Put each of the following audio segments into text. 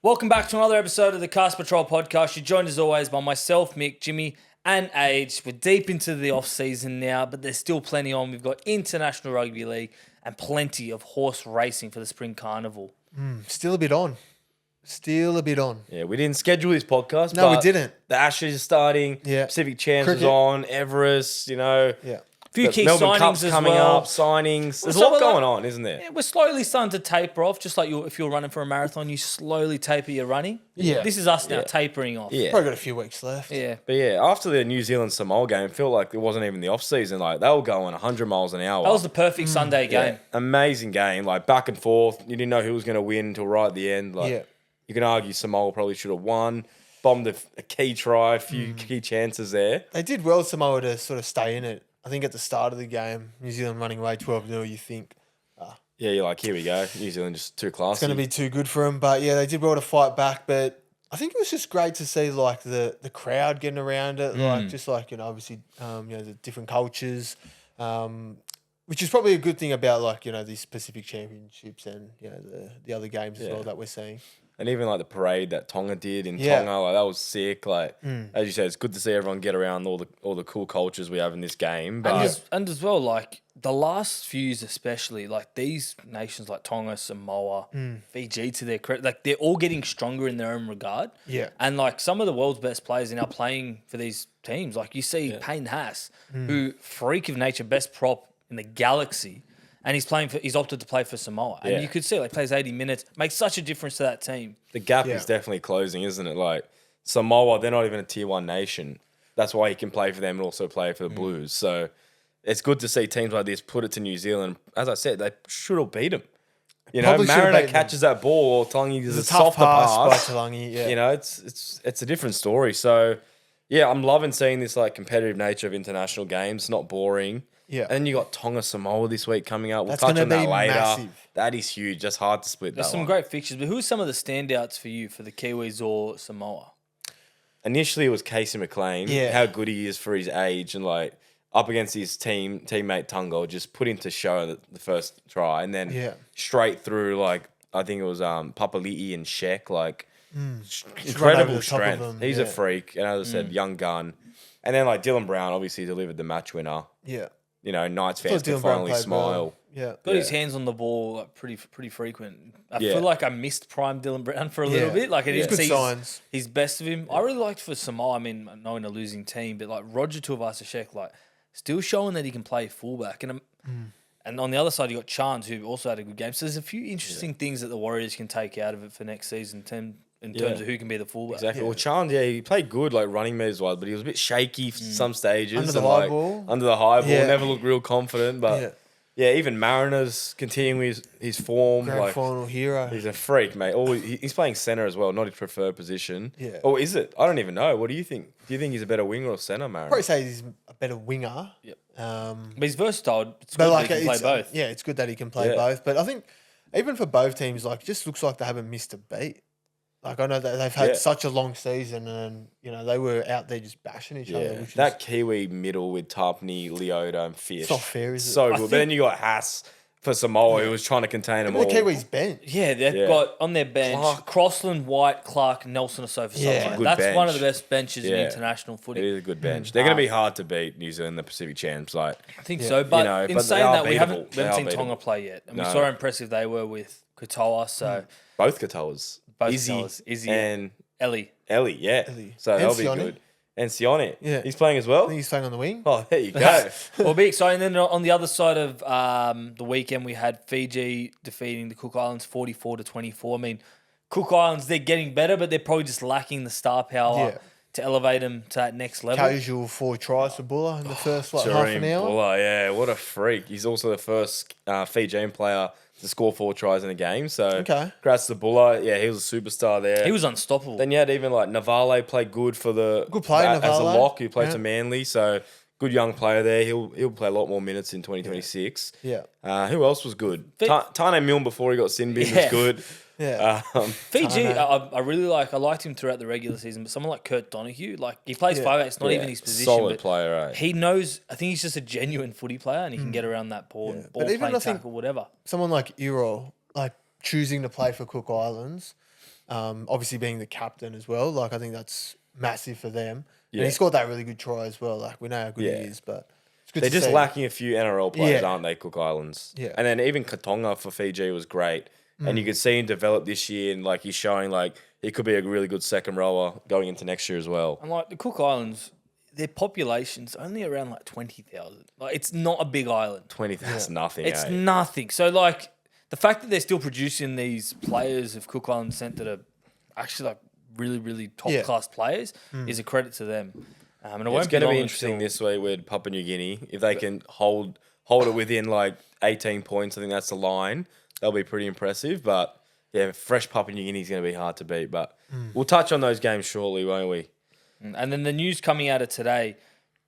Welcome back to another episode of the Cast Patrol podcast. You're joined as always by myself, Mick, Jimmy, and Age. We're deep into the off-season now, but there's still plenty on. We've got International Rugby League and plenty of horse racing for the Spring Carnival. Still a bit on. Yeah, we didn't schedule this podcast. No, but we didn't. The Ashes is starting. Yeah. Pacific Champs is Cricket. on. Everest, Yeah. Few key Melbourne signings Cup's as coming well. up. Signings. There's a Some lot of that- going on, isn't there? Yeah, we're slowly starting to taper off, just like if you're running for a marathon, you slowly taper your running. Yeah. This is us now Yeah. tapering off. Yeah. Probably got a few weeks left. Yeah. But yeah, after the New Zealand Samoa game, it felt like it wasn't even the off season. Like they were going 100 miles an hour. That was the perfect Sunday game. Yeah, amazing game. Like back and forth. You didn't know who was going to win until right at the end. Like Yeah. you can argue Samoa probably should have won. Bombed a key try, a few key chances there. They did well, Samoa, to sort of stay in it. I think at the start of the game, New Zealand running away 12-0, you think Yeah, you're like, here we go. New Zealand just too classy. it's going to be too good for them. But yeah, they did well to fight back. But I think it was just great to see like the crowd getting around it, like just like, you know, obviously the different cultures, which is probably a good thing about like, you know, these Pacific Championships and, you know, the other games as well that we're seeing. And even like the parade that Tonga did in Yeah. Tonga, like that was sick. Like as you said, it's good to see everyone get around all the cool cultures we have in this game. But And as well, like the last few years especially, like these nations like Tonga, Samoa, Fiji, to their credit, like they're all getting stronger in their own regard. Yeah. And like some of the world's best players are now playing for these teams. Like you see Payne Haas, who freak of nature, best prop in the galaxy, and he's opted to play for Samoa. And Yeah. you could see like plays 80 minutes, makes such a difference to that team. the gap Yeah. is definitely closing, isn't it? Like Samoa, they're not even a tier 1 nation. That's why he can play for them and also play for the Blues. So it's good to see teams like this put it to New Zealand. As I said, they should have beat them. You know, Probably should have Mariner beaten catches that ball, or Talangi does a It's a tough softer pass by Talangi, yeah. You know, it's a different story. So yeah, I'm loving seeing this like competitive nature of international games, not boring. Yeah. And then you got Tonga Samoa this week coming up. We'll That's touch gonna on that be later. massive. That is huge. That's hard to split There's that some one. great fixtures, but who are some of the standouts for you for the Kiwis or Samoa? Initially, it was Casey McLean. Yeah. How good he is for his age and like up against his teammate Tonga, just put him to show the first try, and then straight through like I think it was Papali'i and Sheck, like run incredible over the top of strength. them, He's a yeah. freak, and as I said, young gun. And then like Dylan Brown obviously delivered the match winner. Yeah. You know, Knights I fans thought can Dylan Brown finally played smile. well. Yeah. Got his hands on the ball like, pretty frequent. I Yeah. feel like I missed prime Dylan Brown for a little Yeah. bit. Like I didn't Good see signs. his best of him. I really liked for Samoa. I mean, knowing a losing team, but like Roger Tuivasa-Sheck, like still showing that he can play fullback. And on the other side, you got Chance, who also had a good game. So there's a few interesting things that the Warriors can take out of it for next season in terms of who can be the fullback. Exactly. Well, Chance, he played good, like running meters wise, but he was a bit shaky for some stages. Under the and, high like, ball. Under the high ball, Yeah. never looked real confident. But yeah, even Mariners continuing his form. Grand like, final hero. he's a freak, mate. He's playing centre as well, not his preferred position. Yeah. Or is it? I don't even know. What do you think? Do you think he's a better winger or centre, Mariner? Probably say he's a better winger. Yep. But But he's versatile. It's good that he can play both. Yeah, it's good that he can play Yeah. both. But I think even for both teams, like, it just looks like they haven't missed a beat. Like, I know that they've had Yeah. such a long season, and you know they were out there just bashing each other. Yeah, Which that Kiwi middle with Tarpney, Leota, and Fish. It's not fair, is it? So I good. think- But then you got Haas for Samoa, who was trying to contain them the all. Kiwis bench. Yeah, they've Yeah. got on their bench Clark. Crossland, White, Clark, Nelson, or so for Yeah. Sullivan. Good That's bench. one of the best benches in Yeah. international It footy. is a good bench. They're going to be hard to beat, New Zealand, the Pacific champs. Like, I think so, but know, in but they saying are that, we beatable. haven't They are seen Tonga beatable. play yet, and we No. saw how impressive they were with Katoa. So both Katoas. Both Izzy, Katoas, Izzy and Ellie, Ellie, yeah. Ellie. So And that'll be Sione. good. And Sione. Yeah. He's playing as I well? think he's playing on the wing. Oh, there you go. will be exciting. Then on the other side of the weekend, we had Fiji defeating the Cook Islands 44-24. I mean, Cook Islands, they're getting better, but they're probably just lacking the star power Yeah. to elevate them to that next level. Casual 4 tries for Buller in the first half an Tareem hour. Buller, yeah, what a freak. He's also the first Fijian player to score 4 tries in a game. So, Okay. congrats to Buller. Yeah, he was a superstar there. He was unstoppable. Then you had even like Navale play good for the Good player, as a Navale. lock. He played Yeah. to Manly, so good young player there. He'll play a lot more minutes in 2026. Yeah. Who else was good? Fit- Tane Milne before he got sin bin Yeah. was good. Yeah. Fiji, Tano. I really like. I liked him throughout the regular season, but someone like Kurt Donahue, like he plays 5'8", it's not even his position. Solid but player, right? he knows. I think he's just a genuine footy player, and he can get around that ball, Yeah. ball But even playing I think tackle, whatever. Someone like Euro, like choosing to play for Cook Islands, obviously being the captain as well. Like I think that's massive for them. Yeah. And he scored that really good try as well. Like we know how good Yeah. he is, but it's good They're to just see. lacking a few NRL players, Yeah. aren't they, Cook Islands? Yeah. And then even Tonga for Fiji was great. And you could see him develop this year, and like he's showing like he could be a really good second rower going into next year as well. And like the Cook Islands, their population's only around like 20,000. Like it's not a big island. 20, that's nothing. It's eh? nothing. So like the fact that they're still producing these players of Cook Islands sent that are actually like really, really top class players is a credit to them. And it It's won't going to long be interesting until- this week with Papua New Guinea. If they can hold it within like 18 points, I think that's the line. They'll be pretty impressive. But yeah, fresh Papua New Guinea is going to be hard to beat. But we'll touch on those games shortly, won't we? And then the news coming out of today,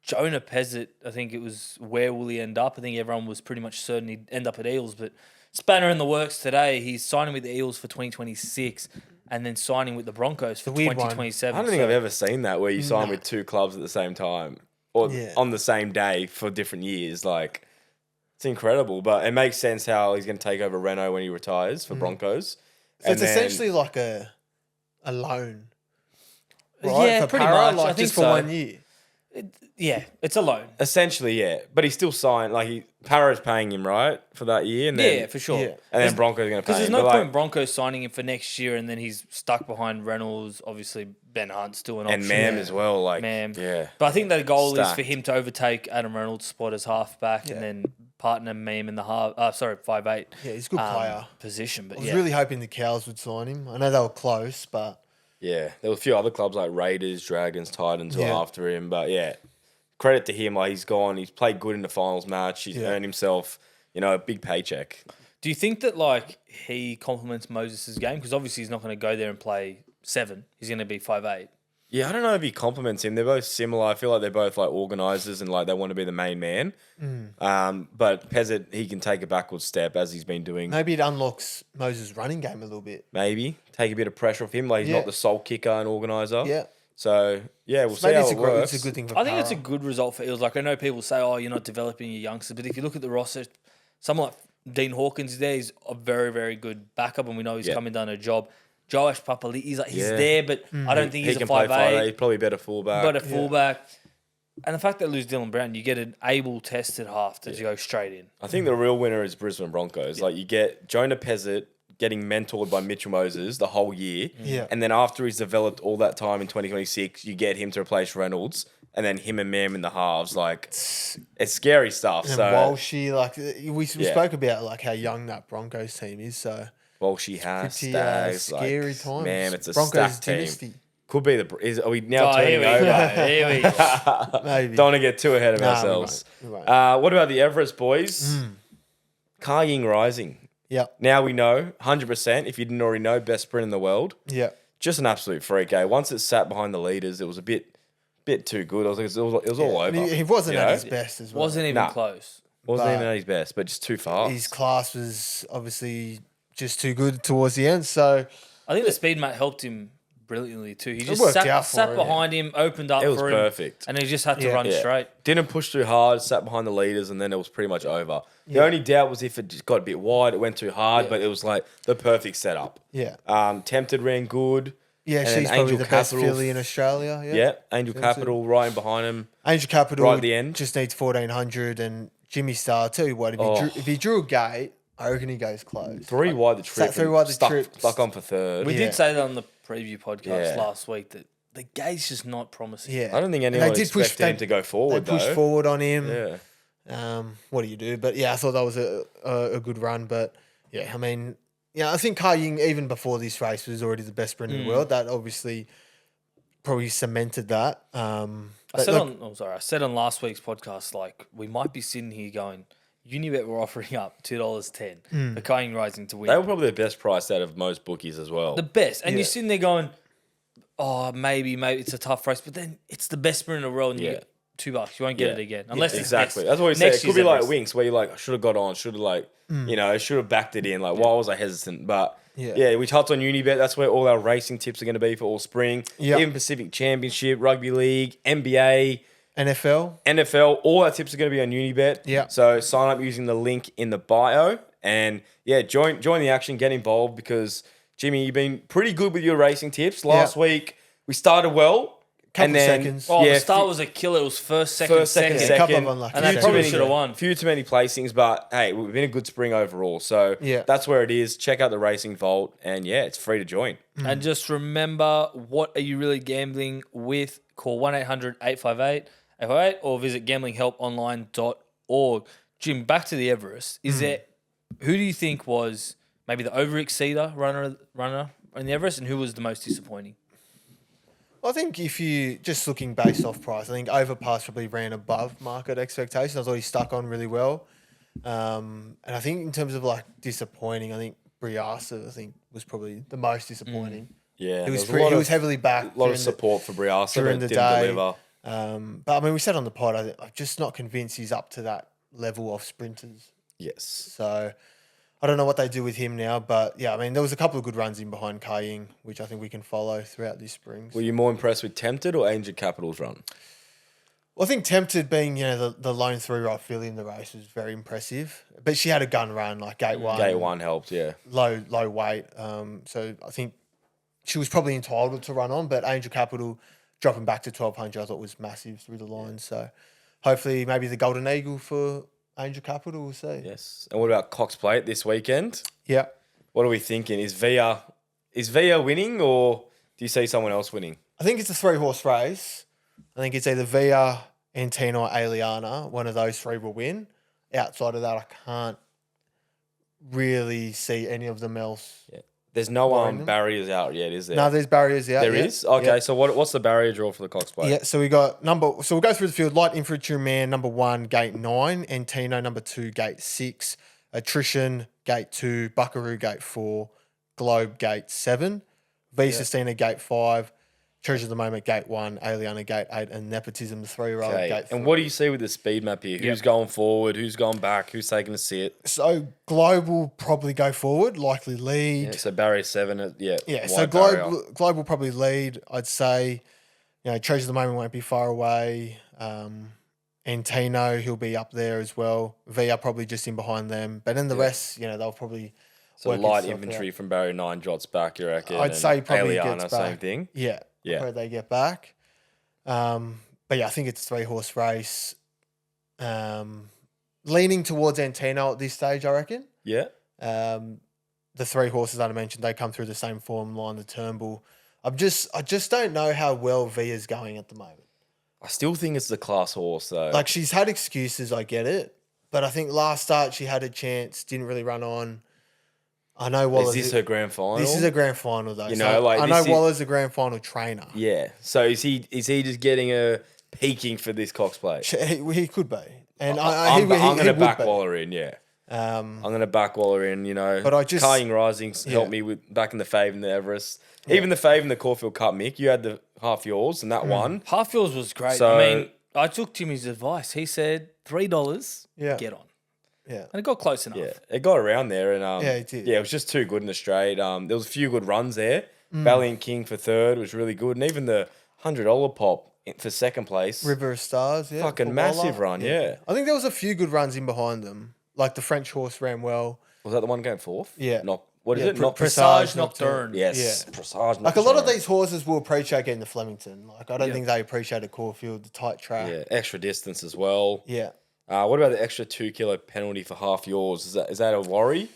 Jonah Pezet, I think it was where will he end up? I think everyone was pretty much certain he'd end up at Eels, but spanner in the works today. He's signing with the Eels for 2026 and then signing with the Broncos for The weird one. 2027. I don't think I've ever seen that where you sign with two clubs at the same time or on the same day for different years. Like, it's incredible, but it makes sense how he's going to take over Renault when he retires for Broncos. So it's essentially like a loan. Yeah, for pretty Para, much. Like I think just for so. 1 year. Yeah, it's a loan. Essentially, yeah. But he's still signed. Like, Para's paying him, right, for that year? And then, Yeah, for sure. Yeah. And then Broncos are going to pay Because him. there's no But, point Broncos signing him for next year and then he's stuck behind Reynolds, obviously Ben Hunt's still an option. and Mam as well. Like, Mam. yeah. But I think the goal is for Stacked. him to overtake Adam Reynolds' spot as halfback and then partner Mam in the 5'8". Yeah, he's a good player. Position. But I was yeah, really hoping the Cows would sign him. I know they were close, but Yeah. There were a few other clubs like Raiders, Dragons, Titans who Yeah. are after him. But, yeah, credit to him. Like, he's gone. He's played good in the finals match. He's earned himself, a big paycheck. do you think that like he complements Moses' game? Because obviously he's not going to go there and play 7. He's going to be 5'8". Yeah, I don't know if he compliments him. They're both similar. I feel like they're both like organisers and like they want to be the main man. But Pezet, he can take a backward step as he's been doing. maybe it unlocks Moses' running game a little bit. Maybe take a bit of pressure off him. Like he's Yeah. not the sole kicker and organiser. Yeah. So yeah, we'll see Maybe how it's it a works. good thing for I think it's a Para. good result for Eels. Like I know people say, "Oh, you're not developing your youngsters," but if you look at the roster, someone like Dean Hawkins there is a very, very good backup, and we know he's come and done a job. Joash Papali, he's there, but I don't think He he's a can play 5'8", He's probably a better fullback. but a fullback. And the fact that lose Dylan Brown, you get an able, tested half to go straight in. I think the real winner is Brisbane Broncos. Like you get Jonah Pezet getting mentored by Mitchell Moses the whole year. Yeah. And then after he's developed all that time in 2026, you get him to replace Reynolds. And then him and Mam in the halves. Like, it's scary stuff. And So, Walshy, like we spoke about like how young that Broncos team is. So well, she has pretty Stags. scary like, times. Man, it's a Broncos stacked team. dynasty. Could be are we now Here turning we over? go. Here we go. Maybe. Don't want to get too ahead of Nah, we ourselves. won't. What about the Everest boys? Karying Rising. Yeah. Now we know 100%. If you didn't already know, best sprint in the world. Yeah. Just an absolute freak. Once it sat behind the leaders, it was a bit too good. It was all over. And he wasn't you at know? his best as well. Wasn't even Nah. close. Wasn't but even at his best, but just too fast. His class was obviously just too good towards the end. So I think the speed mate helped him brilliantly too. He just worked sat, out for sat him, behind him, opened up It was for him, perfect. and he just had to Yeah. run Yeah. straight. Didn't push too hard, sat behind the leaders, and then it was pretty much over. The only doubt was if it just got a bit wide, it went too hard, but it was like the perfect setup. yeah. Tempted ran good. Yeah, and she's then probably Angel the best Capital- filly in Australia. Yeah. Yeah, Angel Capital right in behind him. Angel Capital Right at the end. just needs 1400, and Jimmy Star. I'll tell you what, if he drew a gate, I reckon he goes close. Three wide the trip. three wide the stuck, trip. Stuck on for third. We Yeah. did say that on the preview podcast Yeah. last week that the gate's just not promising. Yeah, I don't think And anyone expected him to go forward, They pushed though. forward on him. Yeah. What do you do? But yeah, I thought that was a good run. But yeah, I mean, I think Karying even before this race was already the best sprinter in the world. That obviously probably cemented that. I but said look, I said on last week's podcast, like we might be sitting here going, Unibet were offering up $2.10 for Karying Rising to win. They were probably the best price out of most bookies as well. The best. And Yeah. you're sitting there going, oh, maybe it's a tough race, but then it's the best sprinter in the world. And Yeah. $2. You won't get it again unless it's exactly. next, That's what he said. next It could be year's like Everest. Winks, where you're like, I should have got on, should have like, I should have backed it in. Like, why was I hesitant? But Yeah. we touched on Unibet. That's where all our racing tips are going to be for all spring. Yep. Even Pacific Championship, Rugby League, NBA, NFL. all our tips are going to be on Unibet. Yeah. So sign up using the link in the bio, and join the action, get involved, because Jimmy, you've been pretty good with your racing tips. Last week we started well. Couple seconds. Oh, the start was a killer. It was first, second. A couple of unlucky And they seconds. probably should have won. Few too many placings, but hey, we've been a good spring overall. So that's where it is. Check out the Racing Vault, and it's free to join. And just remember, what are you really gambling with? Call 1-800-858-858 or visit gamblinghelponline.org. Jim, back to the Everest. Who do you think was maybe the overexceeder runner in the Everest, and who was the most disappointing? I think if you just looking based off price, I think Overpass probably ran above market expectations. I thought he stuck on really well. And I think in terms of like disappointing, I think Briasa, was probably the most disappointing. Yeah, He was heavily backed. A lot of support for Briasa, during but the didn't day. deliver. But I mean, we said on the pod, I'm just not convinced he's up to that level of sprinters. Yes. So I don't know what they do with him now, but I mean, there was a couple of good runs in behind Kaying, which I think we can follow throughout this spring. Were you more impressed with Tempted or Angel Capital's run? Well, I think Tempted being, the lone 3-year-old filly in the race was very impressive, but she had a gun run, like gate one. Gate one helped, Low weight. So I think she was probably entitled to run on, but Angel Capital dropping back to 1,200, I thought was massive through the line. So hopefully maybe the Golden Eagle for Angel Capital, we'll see. Yes. And what about Cox Plate this weekend? Yeah. What are we thinking? Is Via winning, or do you see someone else winning? I think it's a 3-horse race. I think it's either Via, Antina, or Aliana. One of those three will win. Outside of that, I can't really see any of them else. Yeah. There's no Them. barriers out yet, is there? No, there's barriers out. There is? Okay, so what's the barrier draw for the Cox Plate? Yeah, so we got so we'll go through the field. Light Infantry Man, number 1, gate 9. Antino, number 2, gate 6. Attrition, gate 2. Buckaroo, gate 4. Globe, gate 7. V Sustina, gate 5. Treasure of the Moment, gate 1. Aliana, gate 8. And Nepotism, the 3-year-old, gate 3. And what do you see with the speed map here? Who's going forward? Who's going back? Who's taking a sit? So Globe will probably go forward, likely lead. Yeah, so barrier 7, So Globe will probably lead. I'd say, Treasure of the Moment won't be far away. Antino, he'll be up there as well. Via probably just in behind them. But then the rest, they'll probably So work light itself infantry out. from barrier 9 drops back, you reckon? I'd say probably Aliana, gets same back. thing. Yeah. Where they get back. But I think it's a 3-horse race. Leaning towards Antino at this stage, I reckon. Yeah. The 3 horses that I mentioned, they come through the same form line, the Turnbull. I just don't know how well Via's going at the moment. I still think it's the class horse, though. Like, she's had excuses, I get it. But I think last start she had a chance, didn't really run on. I know Waller's... Is this her grand final? This is a grand final, though. I know Waller's a grand final trainer. Yeah. So is he just getting a peaking for this Cox Plate? He could be. And I'm going to back be. Waller in, I'm going to back Waller in, But I just... Kaying Rising's helped me with back in the fave in the Everest. Yeah. Even the fave in the Caulfield Cup, Mick, you had the half yours and that one. Half yours was great. So, I took Jimmy's advice. He said $3, get on. Yeah. And it got close enough. Yeah, it got around there. And it did. Yeah, it was just too good in the straight. There was a few good runs there. Valiant King for third was really good. And even the $100 pop for second place. River of Stars, Fucking massive run, yeah. I think there was a few good runs in behind them. Like the French horse ran well. Was that the one going fourth? Yeah. What is it? Presage Nocturne. Yes. Yeah. Presage Nocturne. Like a lot of these horses will appreciate getting the Flemington. Like I don't think they appreciated Caulfield, the tight track. Yeah, extra distance as well. Yeah. What about the extra 2 kilo penalty for half yours? Is that a worry?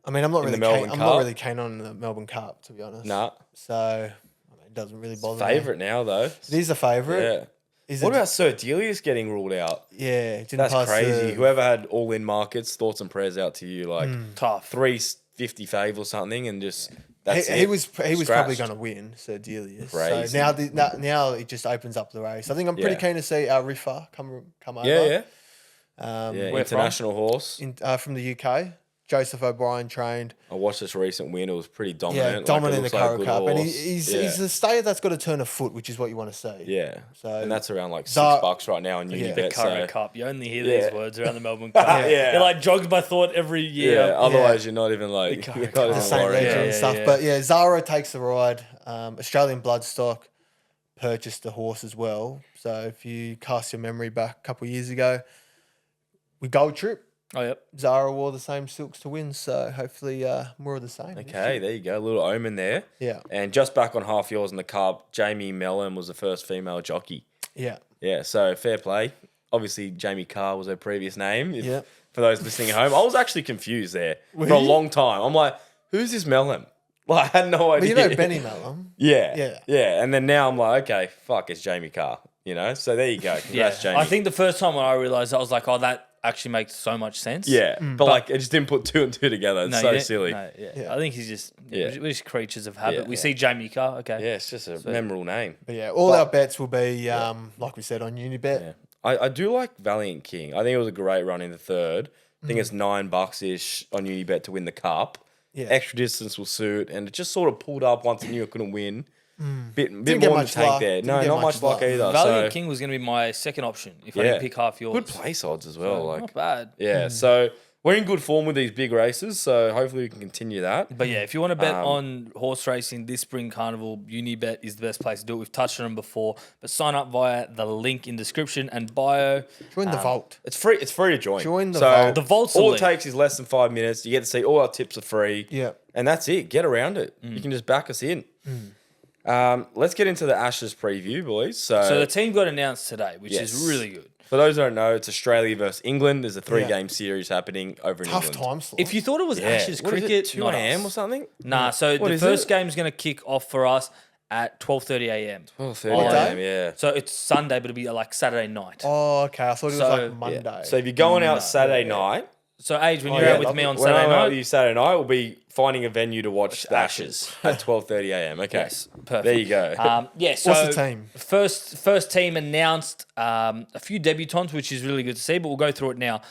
I mean, I'm not really keen on the Melbourne Cup, to be honest. Nah. So it doesn't really bother me. Favourite now though. It is a favourite. Yeah. What about Sir Delius getting ruled out? Yeah, it didn't That's pass crazy. Whoever had all in markets, thoughts and prayers out to you. Like Tough. 350 fave or something, and just that's he was probably Scratched. going to win, Sir Delius. Crazy. So now it just opens up the race. I think I'm pretty keen to see our Riffa come over. Yeah. Where International horse. from the UK. Joseph O'Brien trained. I watched this recent win. It was pretty dominant. Yeah, dominant in the Kangaroo Cup. And horse. he's a stayer that's got to turn a foot, which is what you want to see. Yeah. So and that's around like $6 right now on Yeah. Unibet. The Curry So, Cup. You only hear these words around the Melbourne Cup. Yeah. It like jogs my thought every year. otherwise you're not even like, Curry you're not Cup. even the St. worried. Ledger and Yeah, stuff. yeah. But yeah, Zara takes the ride. Australian Bloodstock purchased the horse as well. So if you cast your memory back a couple of years ago, we gold trip. Oh, yep. Zara wore the same silks to win. So hopefully more of the same. Okay, there you go. A little omen there. Yeah. And just back on half yours in the Cup, Jamie Mellon was the first female jockey. Yeah. Yeah, so fair play. Obviously, Jamie Carr was her previous name. Yeah. For those listening at home, I was actually confused there Were for a you? long time. I'm like, who's this Mellon? Like, I had no Well, idea. you know Benny Mellon. Yeah. Yeah. And then now I'm like, okay, fuck, it's Jamie Carr. You know? So there you go. Congrats, Jamie. I think the first time when I realised, I was like, oh, that actually makes so much sense. Yeah. But like, it just didn't put two and two together. It's No, so you didn't- silly. no, yeah. Yeah. I think he's just, Yeah. we're just creatures of habit. Yeah. We see Jamie Carr, okay. Yeah, it's just a memorable name. But yeah, all our bets will be, like we said, on Unibet. Yeah. I do like Valiant King. I think it was a great run in the third. I think it's $9-ish on Unibet to win the Cup. Yeah. Extra distance will suit, and it just sort of pulled up once it knew it couldn't win. Bit get more in the much tank luck. there. Didn't No, get not much much luck luck. either. Valiant So, King was going to be my second option if I yeah. didn't pick half yours. Good place odds as well. Like, Not bad. yeah. So we're in good form with these big races. So hopefully we can continue that. But yeah, if you want to bet on horse racing this spring carnival, Unibet is the best place to do it. We've touched on them before, but sign up via the link in description and bio. Join the vault. It's free. It's free to join. Join the so vault. The vault's all elite. it takes is less than 5 minutes. You get to see all our tips are free. Yeah. And that's it. Get around it. You can just back us in. Let's get into the Ashes preview, boys. So the team got announced today, which Yes. is really good. For those who don't know, it's Australia versus England. There's a 3-game series happening over in Tough England. time slot. If you thought it was Ashes What is it, cricket, 2 not a.m. us. or something? Nah, so What the is first it? game is going to kick off for us at 12:30 a.m. 12:30 What a.m. day? Yeah. So it's Sunday, but it'll be like Saturday night. Oh, okay. I thought it was So- like yeah. Monday. So if you're going out No. Saturday night, So, Age, when Oh, you're yeah, out with lovely. me on when Saturday I'm out with night, you Saturday night, we'll be finding a venue to watch the Ashes. Ashes at 12:30 a.m. Okay. yes, perfect. There you go. Yeah, so What's the team? First team announced a few debutants, which is really good to see, but we'll go through it now.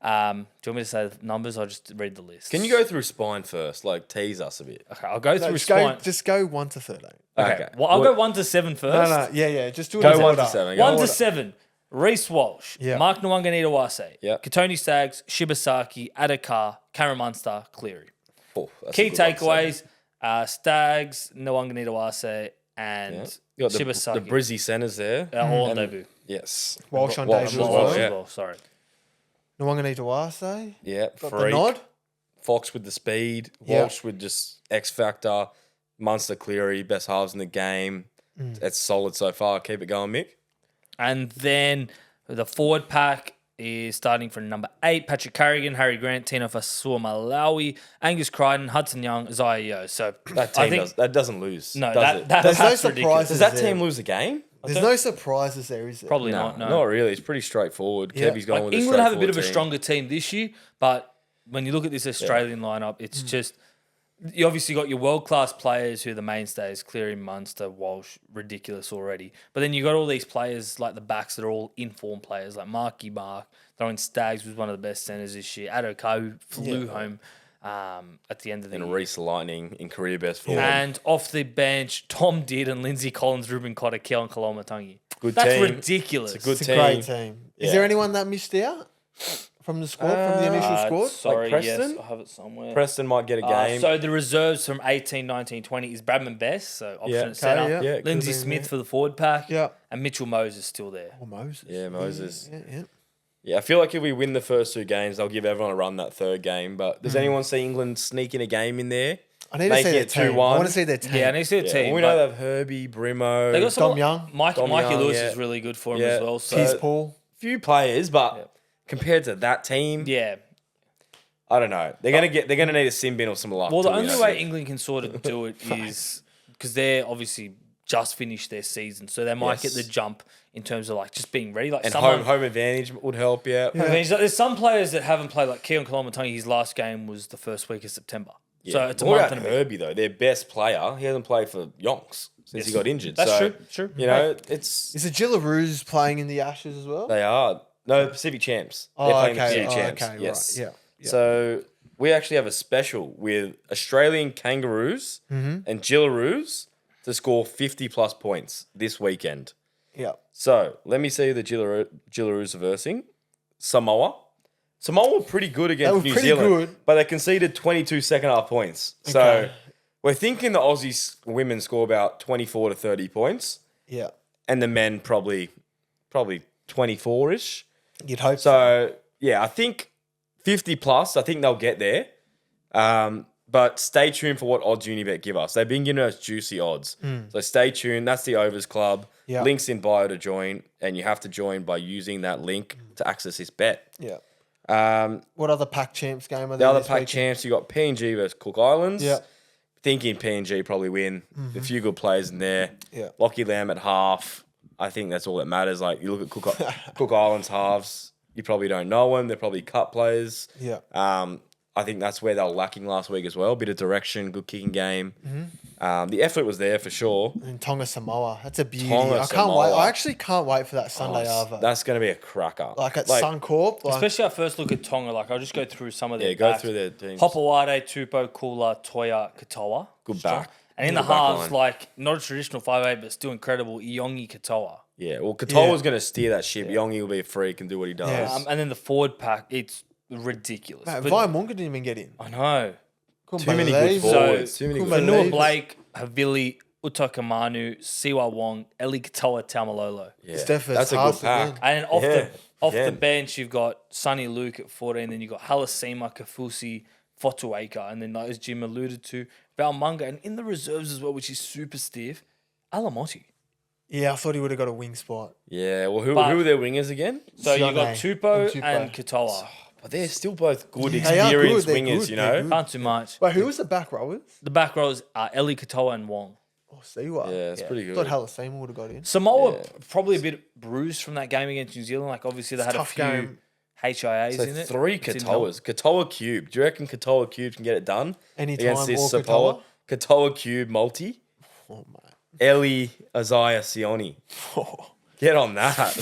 Do you want me to say the numbers? I'll just read the list. Can you go through spine first? Like, tease us a bit. Okay, I'll go No, through just, spine. go 1 to 13. Okay. Well, I'll go 1 to 7 first. No, yeah. Just do it Go in 1 to order. 7. Go 1 to order. 7. Reece Walsh, Yeah. Mark Nwanganitawase, Yeah. Katoni Staggs, Shibasaki, Adakar, Cameron Munster, Cleary. Oh, that's Key a good one to say. takeaways: Staggs, Nwanganitawase, and You got the Shibasaki. Brizzy centres there. All on debut. Yes. Walsh on Walsh debut as as well, well. yeah. Sorry. Nwanganitawase. Yeah, Got the freak. nod. Fox with the speed. Yeah. Walsh with just X factor. Munster, Cleary, best halves in the game. It's solid so far. Keep it going, Mick. And then the forward pack is starting from number 8, Patrick Carrigan, Harry Grant, Tino Fasua Malawi, Angus Crichton, Hudson Young, Isaiah Yeo. So That I team think doesn't lose. no, does it? that There's no pack's ridiculous. surprises. Does that there. team lose the game? There's no surprises there, is there? Probably No, not. No, not really. It's pretty straightforward. Yeah. Kevy's going Like, with England have a bit of a straightforward team. stronger team this year, but when you look at this Australian lineup, it's just you obviously got your world class players who are the mainstays: Cleary, Munster, Walsh, ridiculous already. But then you got all these players like the backs that are all informed players, like Marky Mark, throwing Staggs was one of the best centres this year. Adokar, who flew home at the end of the And year. Reece Lightning in career best form. And off the bench, Tom Did and Lindsay Collins, Ruben Cotter, Keelan Kalomatangi. Good That's team. ridiculous. It's a good It's team. a great team. Is Yeah. there anyone that missed out from the squad, from the initial squad? Sorry, Preston? yes, I have it somewhere. Preston might get a game. So the reserves from 18, 19, 20 is Bradman Best, so option Yeah. at centre. Okay, yeah. Yeah, could Lindsay have been Smith there. for the forward pack. Yeah. And Mitchell Moses still there. Oh, Moses. Yeah, Moses. Yeah. Yeah, I feel like if we win the first 2 games, they'll give everyone a run that third game. But does anyone see England sneaking a game in there? I need to Making see their it team. I 2-1. want to see their team. Yeah, I need to see a Yeah, team. well, we know but they have Herbie, Brimo. they got some Dom Young. Mikey Young, Lewis yeah. is really good for him Yeah. as well. So Piers Paul. few players, but Yeah. compared to that team, yeah. I don't know. They're gonna need a sin bin or some luck. Well, the to win, only I way think. England can sort of do it is because they're obviously just finished their season, so they might Yes. get the jump in terms of like just being ready. Like and someone, home advantage would help. Yeah. I mean, there's some players that haven't played, like Keelan Kolomatangi. His last game was the first week of September, so it's a What month about and a bit. Herbie though? Their best player. He hasn't played for Yonks since he got injured. That's so, true. True. You know, it's Is it Gillaroos playing in the Ashes as well? they are no Pacific champs. Oh, They're playing okay. the Pacific champs. Okay, Yes. right. Yeah. So we actually have a special with Australian Kangaroos and Gillaroos to score 50+ points this weekend. Yeah. So let me see the Gillaroos are versing Samoa. Samoa were pretty good against New Zealand, but they conceded 22 second half points. So Okay. we're thinking the Aussies women score about 24 to 30 points, Yeah. and the men probably 24-ish. You'd hope So yeah, I think 50 plus. I think they'll get there. But stay tuned for what odds Unibet give us. They've been giving us juicy odds. So stay tuned. That's the Overs Club. Yeah. Links in bio to join, and you have to join by using that link to access this bet. Yeah. Um, What other pack champs game are the there other this pack weekend? champs, you got PNG versus Cook Islands. Yeah. Thinking PNG probably win. A few good players in there. Yeah. Lockie Lamb at half. I think that's all that matters. Like you look at Cook Islands halves, you probably don't know them. They're probably cut players. Yeah. I think that's where they were lacking last week as well. Bit of direction, good kicking game. The effort was there for sure. And Tonga Samoa. That's a beauty. Tonga, I can't Samoa. wait. I actually can't wait for that Sunday Arvo. That's going to be a cracker. Like at Suncorp. Like, Especially our first look at Tonga. Like, I'll just go through some of their Yeah, go backs. through their teams. Hopawade, Tupou, Kula, Toya, Katoa. Good back. And in the Good back halves, line. like, not a traditional 5'8", but still incredible, Iongi Katoa. Yeah, well, Katoa's going to steer that ship. Yongi will be a freak and do what he does. Yeah. And then the forward pack, it's ridiculous. man, But- Vaimunga didn't even get in. I know. Couldn't Too many good believe it. forwards. Too many good couldn't Fanua believe it. Blake, Havili, Utakamanu, Siwa Wong, Eli Katoa, Taumalolo. Yeah, Steph is that's a hard good to pack. win. And then off the again. bench, you've got Sonny Luke at 14, then you've got Halasima, Kafusi, Fotuaika, and then those Jim alluded to, Valmunga, and in the reserves as well, which is super stiff, Alamotti. Yeah, I thought he would have got a wing spot. Yeah, well, who But- are their wingers again? So you got Sione Tupou and and Tupou. Katoa. But they're still both good, They are good, experienced they're wingers, good, you they're know? good. Can't too much. Wait, who was the back rowers? The back rows are Eli Katoa and Wong. Oh, Siwa. Yeah, it's pretty I thought good. Halasima would have got in. Samoa Yeah. probably a bit bruised from that game against New Zealand. Like obviously they had a Tough few game. HIAs So in it. 3 Didn't help. Katoas. Katoa Cube. Do you reckon Katoa Cube can get it done? Anytime Against this or Samoa? Katoa Cube multi. Oh, my. Eli Isaiah Sione. Get on that.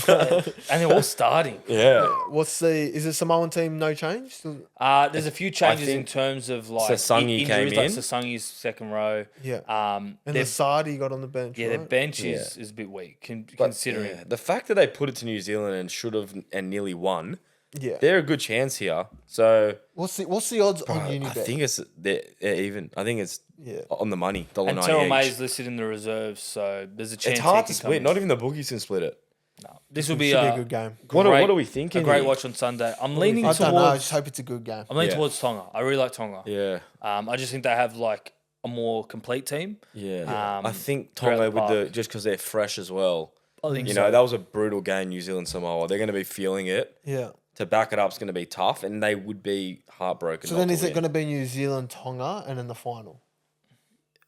And they're all starting. yeah. Is the Samoan team no change? Still- There's a few changes in think terms of like Sasangi injuries, came like in. Sasangi's second row. Yeah. And And their, Lasardi got on the bench, their right? bench Yeah. is a bit weak But, considering. yeah, the fact that they put it to New Zealand and should have and nearly won, Yeah. they're a good chance here. So What's the odds on I Unibet? think it's they're even. I think it's Yeah. on the money. $1.98 And Terrell each. May's listed in the reserves, so there's a chance It's hard he to can come split. in. Not even the bookies can split it. No. This will be Should be a a good game. What great- are we thinking? A great here? watch on Sunday. I'm leaning I don't know. I towards. just hope it's a good game. I'm leaning Yeah. towards Tonga. I really like Tonga. Yeah. I just think they have like a more complete team. Yeah. I think throughout Tonga the with the park. just because they're fresh as well. I think You so. know, that was a brutal game, New Zealand Samoa. They're going to be feeling it. Yeah. To back it up is going to be tough, and they would be heartbroken. So then is it going to be New Zealand, Tonga, and then the final?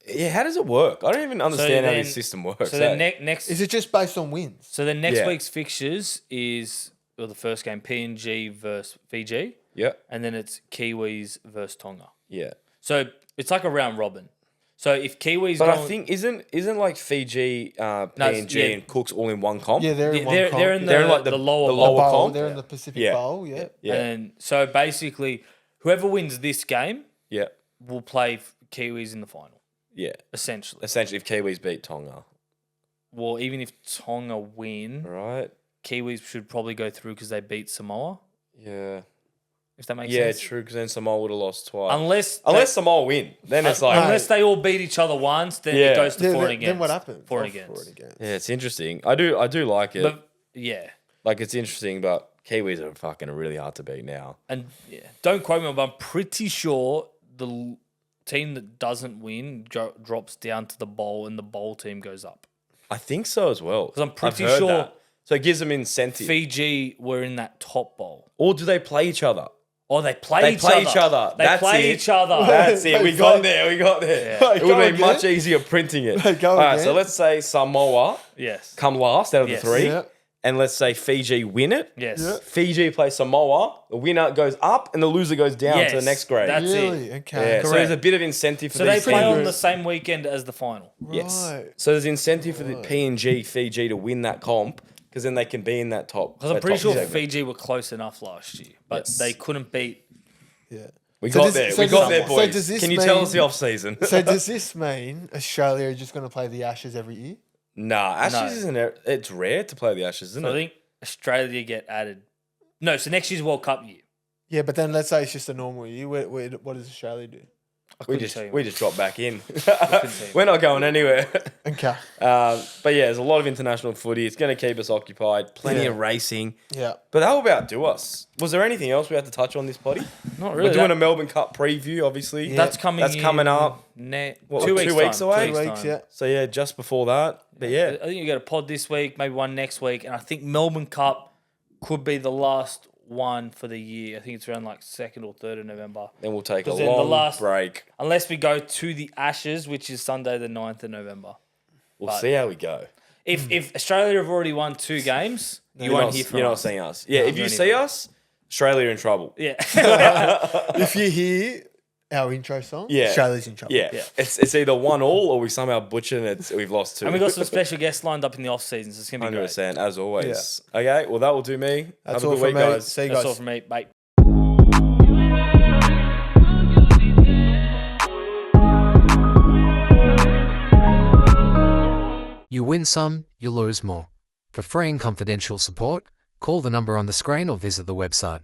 Yeah, how does it work? I don't even understand how then- this system works. So then eh? next. Is it just based on wins? So then next Yeah. week's fixtures is the first game PNG versus Fiji, Yeah, and then it's Kiwis versus Tonga. yeah. So it's like a round robin. So if Kiwis, But go, I think isn't like Fiji, PNG, yeah. and Cooks all in one comp? Yeah, they're in one comp. they're in They're in, like, the the lower lower bowl. bowl. comp. They're in the Pacific Yeah. Bowl. Yeah. Yeah, And so basically, whoever wins this game yeah, will play Kiwis in the final. yeah. Essentially. Essentially, if Kiwis beat Tonga, Well, even if Tonga win, right? Kiwis should probably go through because they beat Samoa. Yeah, If that makes yeah, sense. true. Because then Samoa would have lost twice. Unless Samoa win, then it's like unless they all beat each other once, then Yeah. it goes to Yeah, for and then against. what happens? For and Oh, against. yeah, it's interesting. I do like it. But yeah. Like it's interesting, but Kiwis are fucking really hard to beat now. And yeah, don't quote me, but I'm pretty sure the team that doesn't win drops down to the bowl and the bowl team goes up. I think so as well. 'Cause I'm pretty I've heard sure that. So it gives them incentive. Fiji were in that top bowl. Or do they play each other? Oh, they play They each play other. each other. They That's play it. each other. That's it. We Hey, got go- there. We got there. Yeah. It would Go be much again. easier printing it. Hey, go All right, so again. let's say Samoa Yes. come last out of Yes. the three. Yeah. And let's say Fiji win it. Yes. Yeah. Fiji play Samoa. The winner goes up and the loser goes down Yes. to the next grade. That's Really? it. Okay. yeah, so correct. there's a bit of incentive for So they these play teams. on the same weekend as the final. Yes. Right. So there's incentive for the PNG, Fiji to win that comp because then they can be in that top. Because I'm that pretty top sure segment. Fiji were close enough last year, but Yes. they couldn't beat. Yeah. We So got does- there. so We got does- there, so boys. does this Can you tell mean- us the off season? So does this mean Australia are just going to play the Ashes every year? Nah, Ashes No. isn't. It's rare to play the Ashes, isn't So I it? think Australia get added. No, so next year's World Cup year. Yeah, but then let's say it's just a normal year. What does Australia do? We couldn't tell you. just drop back in. tell you. We're not going anywhere. Okay. But yeah, there's a lot of international footy. It's going to keep us occupied. Plenty Yeah. of racing. Yeah. But that'll about do us. Was there anything else we had to touch on this potty? Not really. We're doing a Melbourne Cup preview, obviously. That's coming. That's coming up. What, 2 weeks away? 2 weeks, time. yeah. So yeah, just before that. But yeah, I think you got a pod this week, maybe one next week, and I think Melbourne Cup could be the last one for the year. I think it's around like 2nd or 3rd of November. then we'll take a 'Cause then the long last- break. Unless we go to the Ashes, which is Sunday the 9th of November. We'll But- see how we go. If Australia have already won 2 games, you You're won't not, hear from you're not us. seeing us. Yeah, if you not see even. us, Australia in trouble. Yeah. If you hear our intro song, Yeah. Australia's in trouble. Yeah, Yeah. It's either 1-1 or we somehow butchered and we've lost 2. And we've got some special guests lined up in the off season, so it's gonna be great. 100%, as always. Okay, well, that will do me. That's Have a all good from week, me. guys. See you That's guys. all from me. Bye. You win some, you lose more. For free and confidential support, call the number on the screen or visit the website.